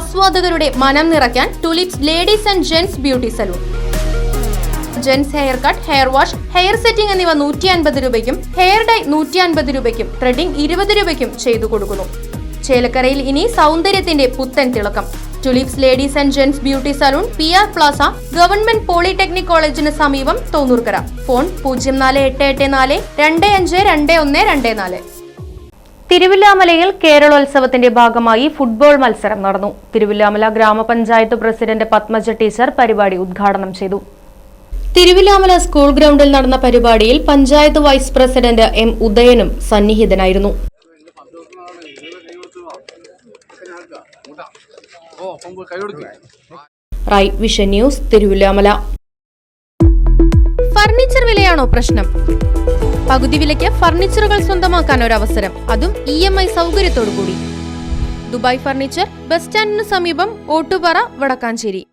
ആസ്വാദകരുടെ മനം നിറയ്ക്കാൻ tulips ladies and gents beauty salon. Gents hair cut, hair wash, hair setting എന്നിവ 150 രൂപയ്ക്കും, hair dye 150 രൂപയ്ക്കും, ത്രെഡിംഗ് 20 രൂപയ്ക്കും ചെയ്തു കൊടുക്കുന്നു. ചേലക്കരയിൽ ഇനി സൗന്ദര്യത്തിന്റെ പുത്തൻ തിളക്കം. Tulips ladies and gents beauty salon, PR Plaza, government polytechnic കോളേജിന് സമീപം, തോന്നൂർക്കര. ഫോൺ 04882252124. തിരുവില്ലാമലയിൽ കേരളോത്സവത്തിന്റെ ഭാഗമായി ഫുട്ബോൾ മത്സരം നടന്നു. തിരുവില്ലാമല ഗ്രാമപഞ്ചായത്ത് പ്രസിഡന്റ് പത്മജ ടീച്ചർ പരിപാടി ഉദ്ഘാടനം ചെയ്തു. തിരുവില്ലാമല സ്കൂൾ ഗ്രൗണ്ടിൽ നടന്ന പരിപാടിയിൽ പഞ്ചായത്ത് വൈസ് പ്രസിഡന്റ് M. ഉദയനും സന്നിഹിതനായിരുന്നു. Right Vision News, Thiruvilwamala. Furniture വിലയാണോ പ്രശ്നം? പകുതി വിലയ്ക്ക് ഫർണിച്ചറുകൾ സ്വന്തമാക്കാൻ ഒരു അവസരം, അതും EMI സൗകര്യത്തോടു കൂടി. ദുബായ് ഫർണിച്ചർ, ബസ് സ്റ്റാൻഡിന് സമീപം, ഓട്ടുപാറ, വടക്കാഞ്ചേരി.